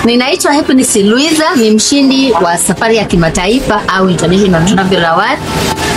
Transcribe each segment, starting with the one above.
Ninaitwa Happiness Luiza, ni mshindi wa safari ya kimataifa au International Travel Award,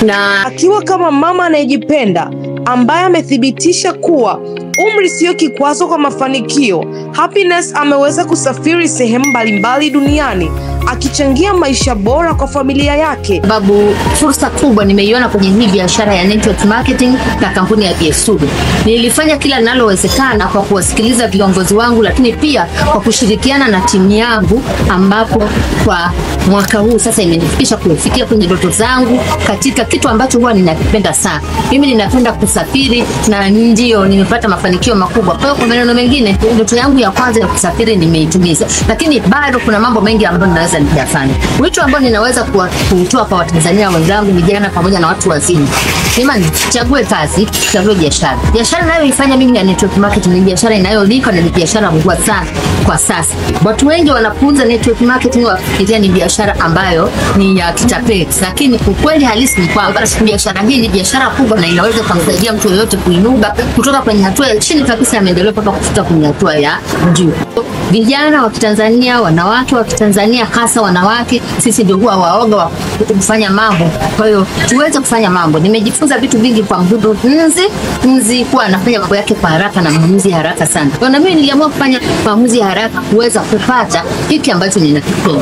na akiwa kama mama anayejipenda ambaye amethibitisha kuwa umri sio kikwazo kwa mafanikio. Happiness ameweza kusafiri sehemu mbalimbali duniani akichangia maisha bora kwa familia yake. Sababu fursa kubwa nimeiona kwenye hii biashara ya network marketing na kampuni ya BSUD. Nilifanya kila linalowezekana kwa kuwasikiliza viongozi wangu, lakini pia kwa kushirikiana na timu yangu, ambapo kwa mwaka huu sasa imenifikisha kufikia kwenye ndoto zangu katika kitu ambacho huwa ninakipenda sana. Mimi ninapenda kusafiri na ndio nimepata mafanikio makubwa. Kwa hiyo kwa maneno mengine, ndoto yangu ya kwanza ya kusafiri nimeitimiza, lakini bado kuna mambo mengi ambayo ninaweza nikafanya. Wito ambao ninaweza kutoa kwa Watanzania wenzangu, vijana pamoja na watu wazima, jamani, chague kazi, chague biashara. Biashara ninayoifanya mimi ya network marketing ni biashara inayolipa na ni biashara kubwa sana kwa sasa. Watu wengi wanapuuza network marketing wakifikiria ni biashara ambayo ni ya kitapeli, lakini ukweli halisi ni kwamba biashara hii ni biashara kubwa na inaweza kumsaidia mtu yeyote kuinuka kutoka kwenye hatua ya chini kabisa ya maendeleo mpaka kufika kwenye hatua ya juu. Vijana wa Kitanzania, wanawake wa Kitanzania, hasa wanawake, sisi ndio huwa waoga wa kufanya mambo. Kwa hiyo tuweze kufanya mambo. Nimejifunza vitu vingi kwa mdudu Nzi kwa anafanya mambo yake kwa haraka na maamuzi haraka sana. Kwa na mimi niliamua kufanya maamuzi haraka kuweza kupata hiki ambacho ninakipenda.